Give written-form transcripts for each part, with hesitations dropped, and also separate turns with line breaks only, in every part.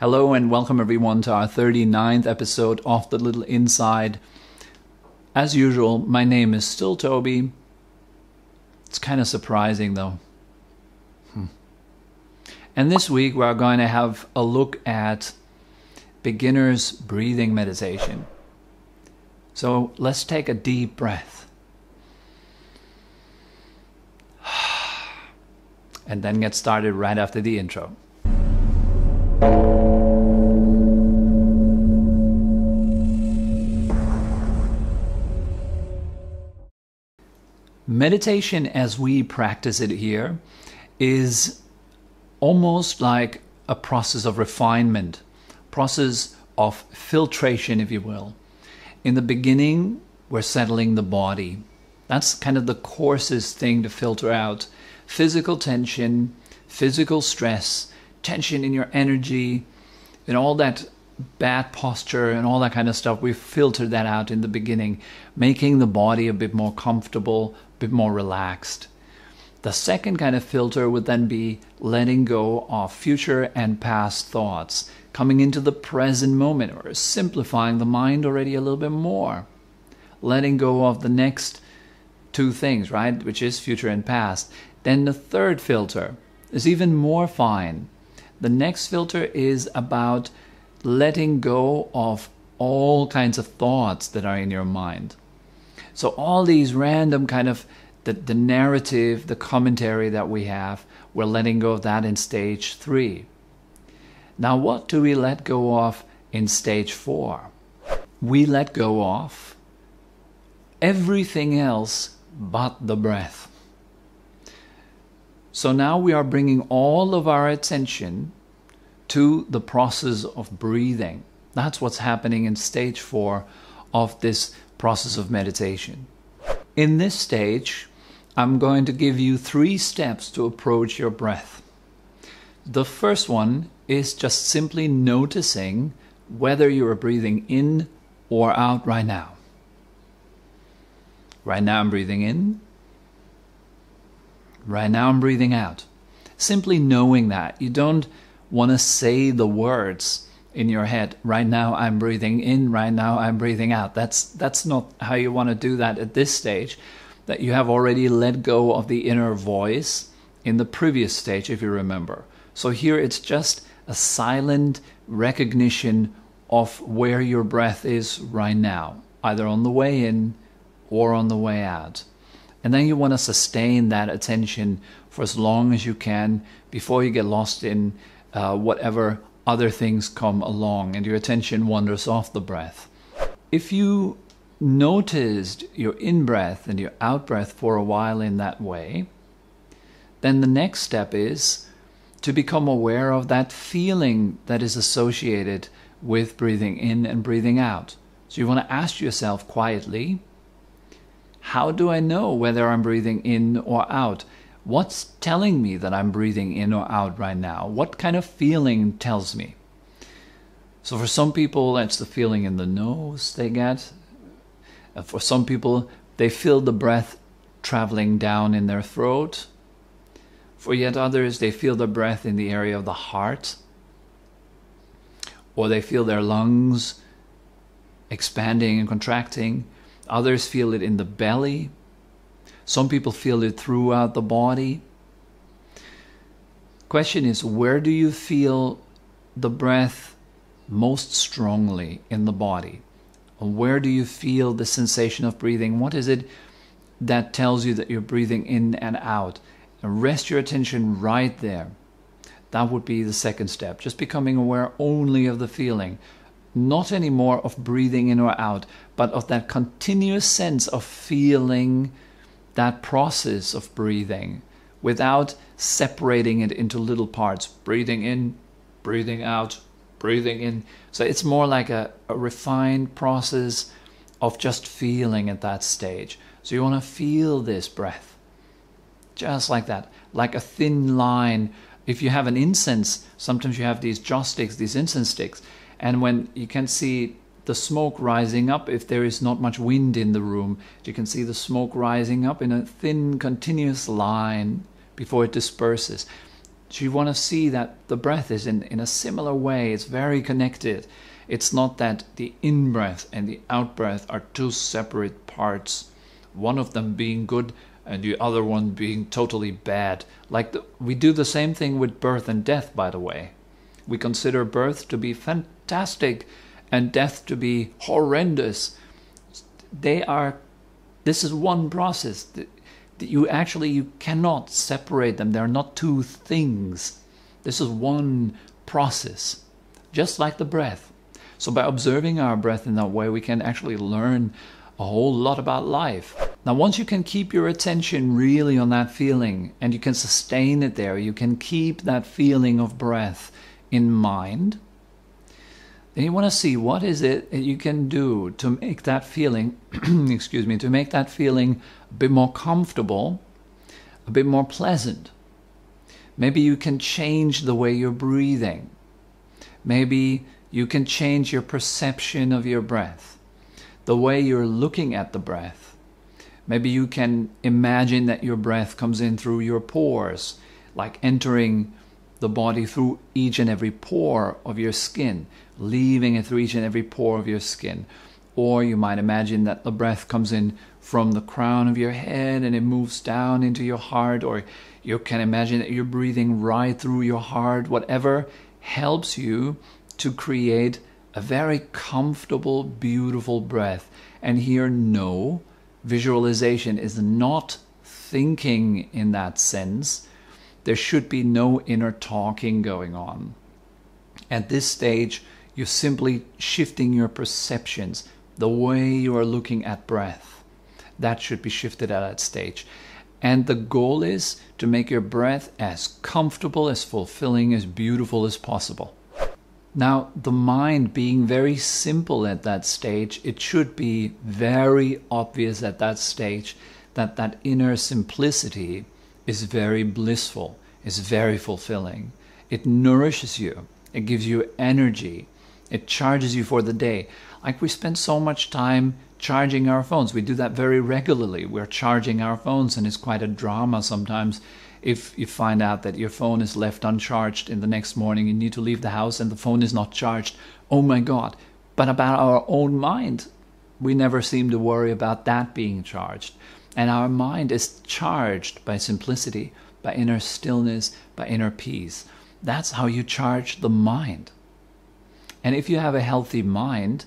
Hello and welcome everyone to our 39th episode of The Little Inside. As usual, my name is still Tobi. It's kind of surprising though. And this week we're going to have a look at beginner's breathing meditation. So let's take a deep breath. And then get started right after the intro. Meditation as we practice it here is almost like a process of refinement, process of filtration, if you will. In the beginning, we're settling the body. That's kind of the coarsest thing to filter out. Physical tension, physical stress, tension in your energy, and all that bad posture and all that kind of stuff. We filtered that out in the beginning, making the body a bit more comfortable, a bit more relaxed. The second kind of filter would then be letting go of future and past thoughts, coming into the present moment, or simplifying the mind already a little bit more. Letting go of the next two things, right, which is future and past. Then the third filter is even more fine. The next filter is about letting go of all kinds of thoughts that are in your mind. So all these random kind of the narrative, the commentary that we have, we're letting go of that in stage 3. Now what do we let go of in stage 4? We let go of everything else but the breath. So now we are bringing all of our attention to the process of breathing. That's what's happening in stage 4 of this process of meditation. In this stage, I'm going to give you 3 steps to approach your breath. The first one is just simply noticing whether you are breathing in or out right now. Right now I'm breathing in. Right now I'm breathing out. Simply knowing that. You don't want to say the words in your head, right now I'm breathing in, right now I'm breathing out. That's not how you want to do that at this stage, that you have already let go of the inner voice in the previous stage, if you remember. So here it's just a silent recognition of where your breath is right now, either on the way in or on the way out. And then you want to sustain that attention for as long as you can before you get lost in whatever other things come along and your attention wanders off the breath. If you noticed your in-breath and your out-breath for a while in that way, then the next step is to become aware of that feeling that is associated with breathing in and breathing out. So you want to ask yourself quietly, how do I know whether I'm breathing in or out? What's telling me that I'm breathing in or out right now? What kind of feeling tells me? So for some people, that's the feeling in the nose they get. For some people, they feel the breath traveling down in their throat. For yet others, they feel the breath in the area of the heart. Or they feel their lungs expanding and contracting. Others feel it in the belly. Some people feel it throughout the body. Question is, where do you feel the breath most strongly in the body? Where do you feel the sensation of breathing? What is it that tells you that you're breathing in and out? And rest your attention right there. That would be the second step. Just becoming aware only of the feeling. Not anymore of breathing in or out, but of that continuous sense of feeling that process of breathing without separating it into little parts. Breathing in, breathing out, breathing in. So it's more like a refined process of just feeling at that stage. So you want to feel this breath. Just like that. Like a thin line. If you have an incense, sometimes you have these joss sticks, these incense sticks. And when you can see the smoke rising up, if there is not much wind in the room, you can see the smoke rising up in a thin, continuous line before it disperses. So you want to see that the breath is in a similar way. It's very connected. It's not that the in-breath and the out-breath are two separate parts, one of them being good and the other one being totally bad. We do the same thing with birth and death, by the way. We consider birth to be fantastic and death to be horrendous. This is one process. You cannot separate them. They're not two things. This is one process, just like the breath. So by observing our breath in that way, we can actually learn a whole lot about life. Now, once you can keep your attention really on that feeling and you can sustain it there, you can keep that feeling of breath in mind, then you want to see what is it that you can do to make that feeling, to make that feeling a bit more comfortable, a bit more pleasant. Maybe you can change the way you're breathing. Maybe you can change your perception of your breath, the way you're looking at the breath. Maybe you can imagine that your breath comes in through your pores, like entering the body through each and every pore of your skin, leaving it through each and every pore of your skin. Or you might imagine that the breath comes in from the crown of your head and it moves down into your heart, or you can imagine that you're breathing right through your heart. Whatever helps you to create a very comfortable, beautiful breath. And here, no, visualization is not thinking in that sense. There should be no inner talking going on. At this stage, you're simply shifting your perceptions, the way you are looking at breath. That should be shifted at that stage. And the goal is to make your breath as comfortable, as fulfilling, as beautiful as possible. Now, the mind being very simple at that stage, it should be very obvious at that stage that that inner simplicity is very blissful, is very fulfilling. It nourishes you. It gives you energy. It charges you for the day. Like we spend so much time charging our phones. We do that very regularly. We're charging our phones, and it's quite a drama sometimes if you find out that your phone is left uncharged in the next morning. You need to leave the house and the phone is not charged. Oh my God. But about our own mind, we never seem to worry about that being charged. And our mind is charged by simplicity, by inner stillness, by inner peace. That's how you charge the mind. And if you have a healthy mind,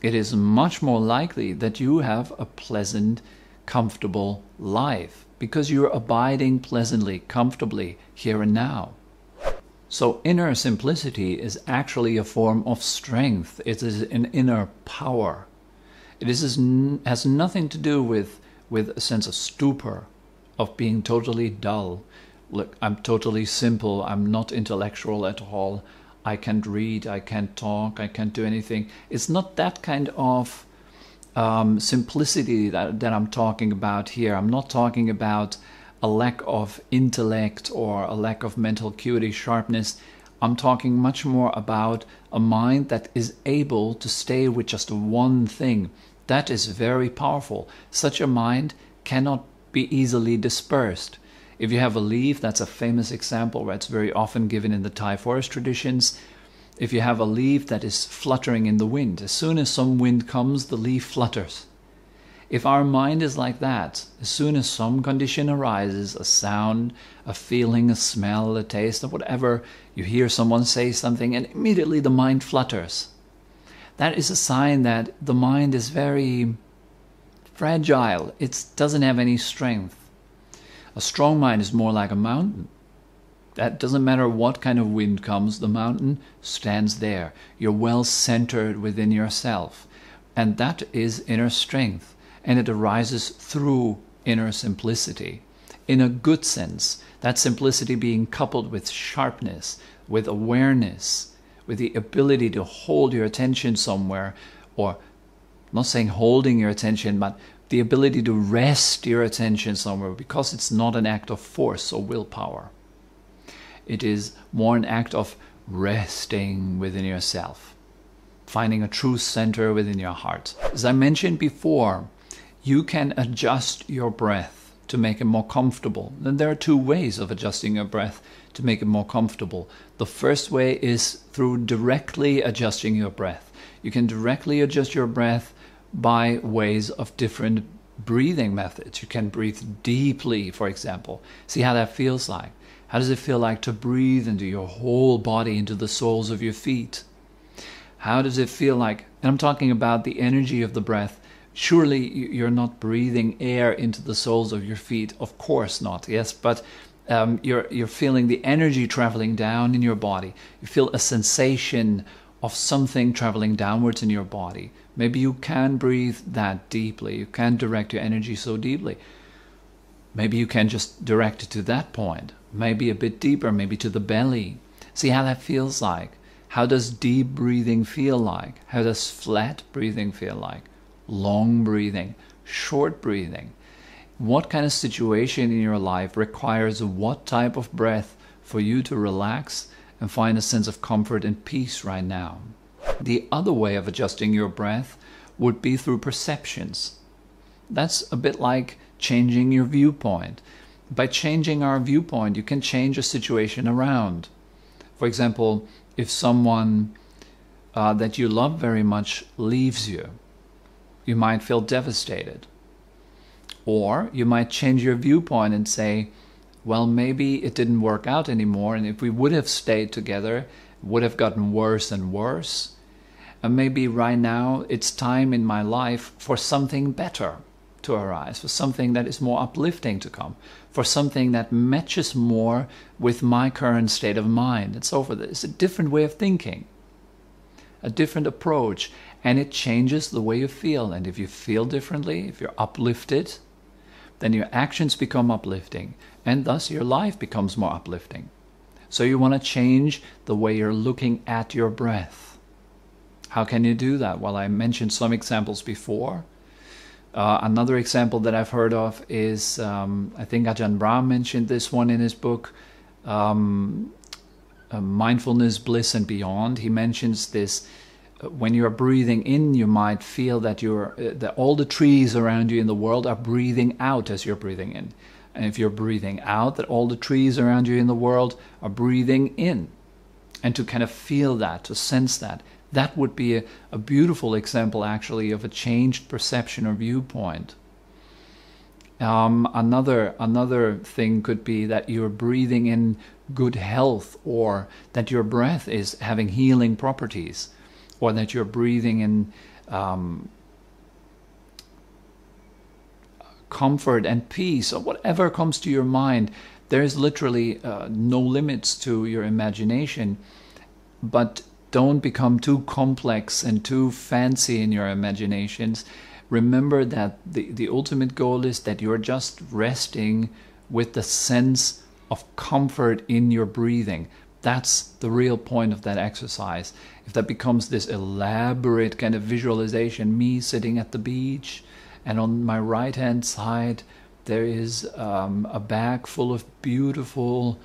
it is much more likely that you have a pleasant, comfortable life, because you're abiding pleasantly, comfortably here and now. So inner simplicity is actually a form of strength. It is an inner power. Has nothing to do with a sense of stupor, of being totally dull. Look, I'm totally simple. I'm not intellectual at all. I can't read. I can't talk. I can't do anything. It's not that kind of simplicity that I'm talking about here. I'm not talking about a lack of intellect or a lack of mental acuity, sharpness. I'm talking much more about a mind that is able to stay with just one thing. That is very powerful. Such a mind cannot be easily dispersed. If you have a leaf, that's a famous example where it's very often given in the Thai forest traditions. If you have a leaf that is fluttering in the wind, as soon as some wind comes, the leaf flutters. If our mind is like that, as soon as some condition arises, a sound, a feeling, a smell, a taste, or whatever, you hear someone say something and immediately the mind flutters. That is a sign that the mind is very fragile. It doesn't have any strength. A strong mind is more like a mountain. That doesn't matter what kind of wind comes, the mountain stands there. You're well centered within yourself. And that is inner strength. And it arises through inner simplicity. In a good sense, that simplicity being coupled with sharpness, with awareness, with the ability to hold your attention somewhere, or I'm not saying holding your attention, but the ability to rest your attention somewhere, because it's not an act of force or willpower. It is more an act of resting within yourself, finding a true center within your heart. As I mentioned before, you can adjust your breath. to make it more comfortable. Then there are two ways of adjusting your breath to make it more comfortable. The first way is through directly adjusting your breath. You can directly adjust your breath by ways of different breathing methods. You can breathe deeply, for example. See how that feels like. How does it feel like to breathe into your whole body, into the soles of your feet? How does it feel like, and I'm talking about the energy of the breath. Surely you're not breathing air into the soles of your feet. Of course not, yes, but you're feeling the energy traveling down in your body. You feel a sensation of something traveling downwards in your body. Maybe you can breathe that deeply. You can direct your energy so deeply. Maybe you can just direct it to that point. Maybe a bit deeper, maybe to the belly. See how that feels like. How does deep breathing feel like? How does flat breathing feel like? Long breathing, short breathing. What kind of situation in your life requires what type of breath for you to relax and find a sense of comfort and peace right now? The other way of adjusting your breath would be through perceptions. That's a bit like changing your viewpoint. By changing our viewpoint, you can change a situation around. For example, if someone that you love very much leaves you, you might feel devastated. Or you might change your viewpoint and say, well, maybe it didn't work out anymore, and if we would have stayed together, it would have gotten worse and worse. And maybe right now it's time in my life for something better to arise, for something that is more uplifting to come, for something that matches more with my current state of mind, and so forth. It's a different way of thinking, a different approach, and it changes the way you feel. And if you feel differently, if you're uplifted, then your actions become uplifting, and thus your life becomes more uplifting. So you want to change the way you're looking at your breath. How can you do that? Well, I mentioned some examples before. Another example that I've heard of is, I think Ajahn Brahm mentioned this one in his book, Mindfulness, Bliss and Beyond. He mentions this. When you're breathing in, you might feel that that all the trees around you in the world are breathing out as you're breathing in. And if you're breathing out, that all the trees around you in the world are breathing in. And to kind of feel that, to sense that, that would be a beautiful example actually of a changed perception or viewpoint. Another thing could be that you're breathing in good health, or that your breath is having healing properties, or that you're breathing in comfort and peace, or whatever comes to your mind. There's literally no limits to your imagination, but don't become too complex and too fancy in your imaginations. Remember that the ultimate goal is that you're just resting with the sense of comfort in your breathing. That's the real point of that exercise. If that becomes this elaborate kind of visualization, me sitting at the beach, and on my right hand side there is a bag full of beautiful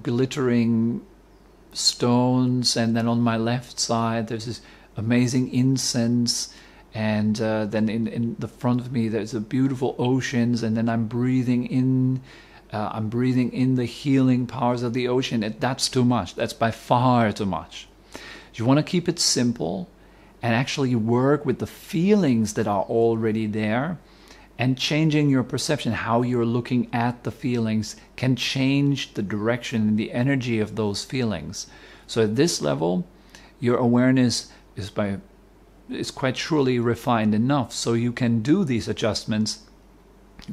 glittering stones, and then on my left side there's this amazing incense, and then in the front of me there's a beautiful oceans, and then I'm breathing in the healing powers of the ocean. That's too much. That's by far too much. You want to keep it simple and actually work with the feelings that are already there, and changing your perception, how you're looking at the feelings, can change the direction and the energy of those feelings. So at this level, your awareness is quite surely refined enough so you can do these adjustments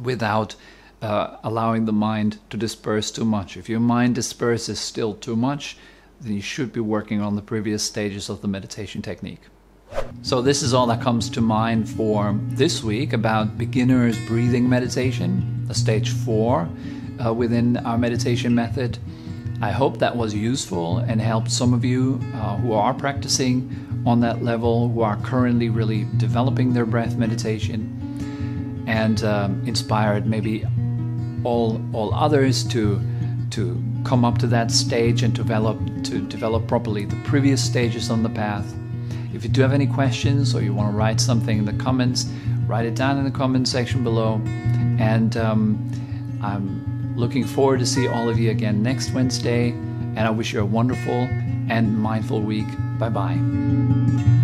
without allowing the mind to disperse too much. If your mind disperses still too much, then you should be working on the previous stages of the meditation technique. So this is all that comes to mind for this week about beginner's breathing meditation, the stage 4 within our meditation method. I hope that was useful and helped some of you who are practicing on that level, who are currently really developing their breath meditation, and inspired maybe all others to come up to that stage and develop properly the previous stages on the path. If you do have any questions or you want to write something in the comments, write it down in the comment section below. And I'm looking forward to see all of you again next Wednesday. And I wish you a wonderful and mindful week. Bye-bye.